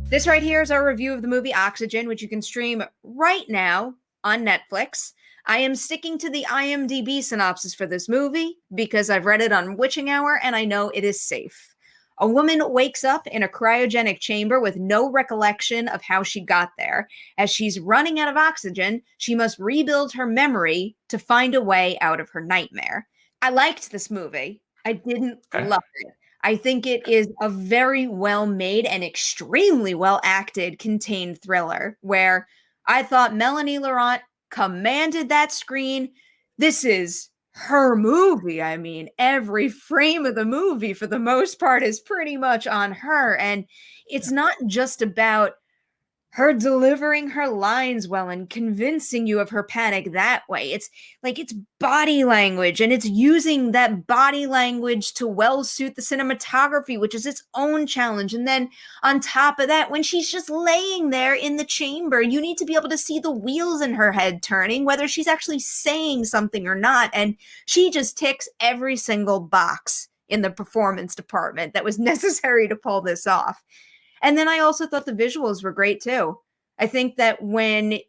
This right here is our review of the movie Oxygen, which you can stream right now on Netflix. I am sticking to the IMDb synopsis for this movie because I've read it on Witching Hour and I know it is safe. A woman wakes up in a cryogenic chamber with no recollection of how she got there. As she's running out of oxygen, she must rebuild her memory to find a way out of her nightmare. I liked this movie. I didn't Okay. love it. I think it is a very well made and extremely well acted contained thriller where I thought Mélanie Laurent commanded that screen. This is her movie. I mean, every frame of the movie, for the most part, is pretty much on her. And it's not just about her delivering her lines well and convincing you of her panic that way. It's like it's body language, and it's using that body language to well suit the cinematography, which is its own challenge. And then on top of that, when she's just laying there in the chamber, you need to be able to see the wheels in her head turning, whether she's actually saying something or not. And she just ticks every single box in the performance department that was necessary to pull this off. And then I also thought the visuals were great too. I think that when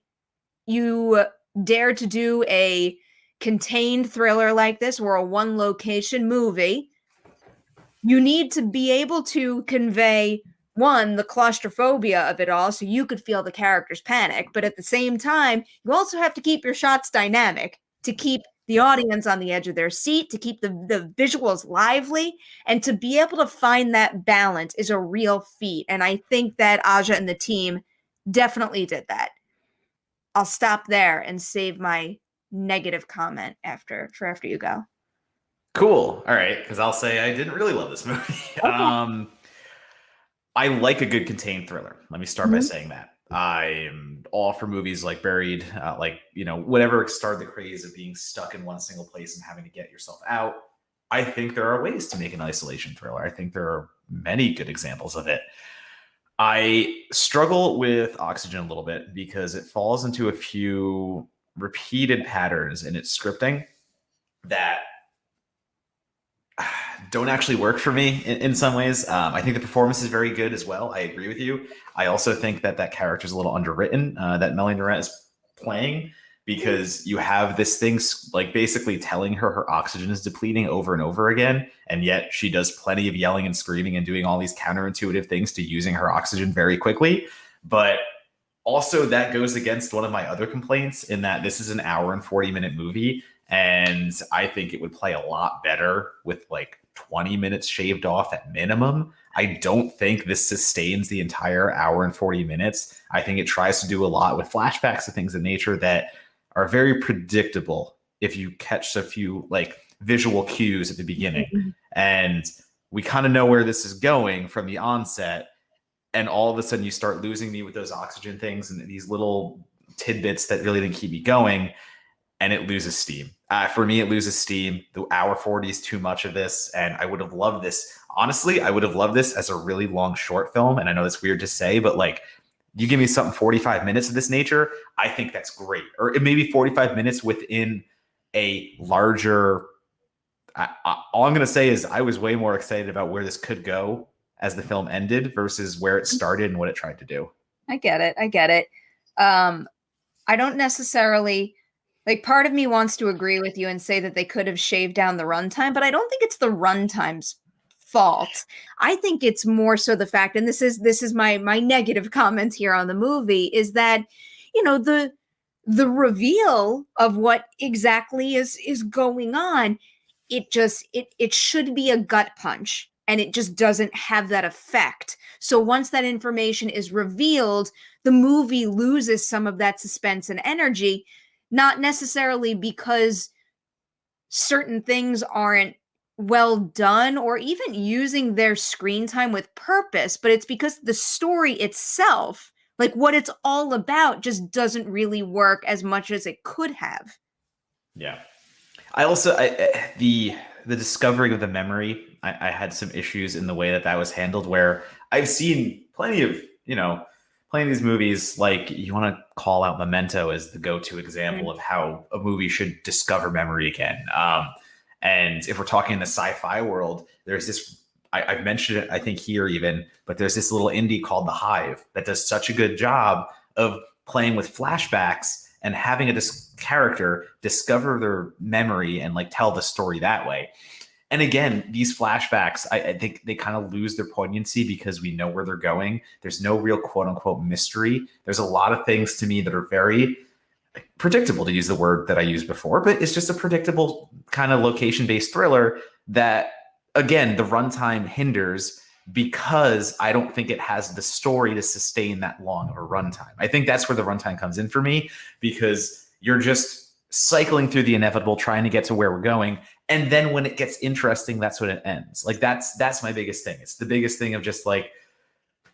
you dare to do a contained thriller like this or a one location movie, you need to be able to convey one, the claustrophobia of it all, so you could feel the characters panic. But at the same time, you also have to keep your shots dynamic to keep the audience on the edge of their seat, to keep the visuals lively, and to be able to find that balance is a real feat. And I think that Aja and the team definitely did that. I'll stop there and save my negative comment after you go. Cool. All right. Because I'll say I didn't really love this movie. Okay. I like a good contained thriller. Let me start by saying that. I'm all for movies like Buried, whatever started the craze of being stuck in one single place and having to get yourself out. I think there are ways to make an isolation thriller. I think there are many good examples of it. I struggle with Oxygen a little bit because it falls into a few repeated patterns in its scripting that don't actually work for me in some ways. I think the performance is very good as well. I agree with you. I also think that character is a little underwritten, that Mélanie Laurent is playing, because you have this thing like basically telling her oxygen is depleting over and over again. And yet she does plenty of yelling and screaming and doing all these counterintuitive things to using her oxygen very quickly. But also that goes against one of my other complaints in that this is an hour and 40-minute movie. And I think it would play a lot better with like 20 minutes shaved off at minimum. I don't think this sustains the entire hour and 40 minutes. I think it tries to do a lot with flashbacks and things of nature that are very predictable if you catch a few like visual cues at the beginning. And we kind of know where this is going from the onset. And all of a sudden you start losing me with those oxygen things and these little tidbits that really didn't keep me going. And it loses steam. For me, it loses steam. The hour 40 is too much of this. And I would have loved this. Honestly, I would have loved this as a really long short film. And I know that's weird to say, but like, you give me something 45 minutes of this nature, I think that's great. Or maybe 45 minutes within a larger. All I'm going to say is I was way more excited about where this could go as the film ended versus where it started and what it tried to do. I get it. I don't necessarily. Like, part of me wants to agree with you and say that they could have shaved down the runtime, but I don't think it's the runtime's fault. I think it's more so the fact, and this is my negative comment here on the movie, is that, you know, the reveal of what exactly is going on, it should be a gut punch, and it just doesn't have that effect. So once that information is revealed, the movie loses some of that suspense and energy. Not necessarily because certain things aren't well done or even using their screen time with purpose, but it's because the story itself, like what it's all about, just doesn't really work as much as it could have. Yeah. I also, the discovering of the memory, I had some issues in the way that was handled, where I've seen plenty of these movies, like you want to call out Memento as the go-to example of how a movie should discover memory again. And if we're talking in the sci-fi world, there's this I've mentioned it, I think here even, but there's this little indie called The Hive that does such a good job of playing with flashbacks and having a character discover their memory and like tell the story that way. And again, these flashbacks, I think they kind of lose their poignancy because we know where they're going. There's no real quote unquote mystery. There's a lot of things to me that are very predictable, to use the word that I used before, but it's just a predictable kind of location based thriller that, again, the runtime hinders because I don't think it has the story to sustain that long of a runtime. I think that's where the runtime comes in for me, because you're just cycling through the inevitable, trying to get to where we're going. And then when it gets interesting, that's when it ends. Like that's my biggest thing. It's the biggest thing of just like,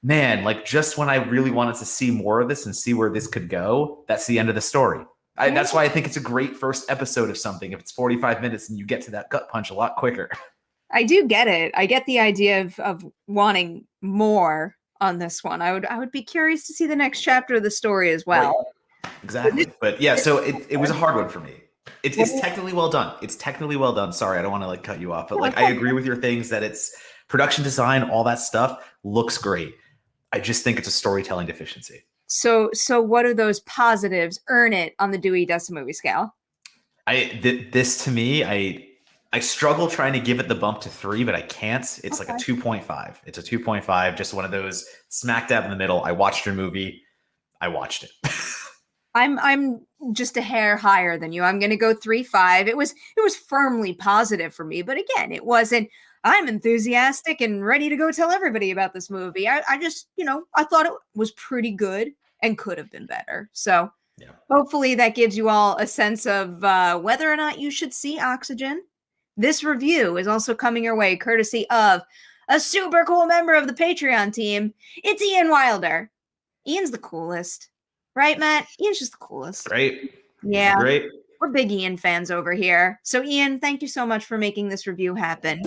man, like just when I really wanted to see more of this and see where this could go, that's the end of the story. That's why I think it's a great first episode of something. If it's 45 minutes and you get to that gut punch a lot quicker. I do get it. I get the idea of wanting more on this one. I would be curious to see the next chapter of the story as well. Right. Exactly. But yeah, so it was a hard one for me. It's technically well done. It's technically well done. Sorry, I don't want to like cut you off, but like I agree with your things that it's production design, all that stuff looks great. I just think it's a storytelling deficiency. So what are those positives? Earn it on the Dewey Decimovie scale. This to me, I struggle trying to give it the bump to 3, but I can't. It's like a 2.5. It's a 2.5, just one of those smack dab in the middle. I watched your movie. I watched it. I'm just a hair higher than you. I'm going to go 3.5. It was firmly positive for me, but again, it wasn't. I'm enthusiastic and ready to go tell everybody about this movie. I just, I thought it was pretty good and could have been better. So hopefully that gives you all a sense of whether or not you should see Oxygen. This review is also coming your way courtesy of a super cool member of the Patreon team. It's Ian Wilder. Ian's the coolest. Right, Matt? Ian's just the coolest. Great. Yeah. Great. We're big Ian fans over here. So Ian, thank you so much for making this review happen.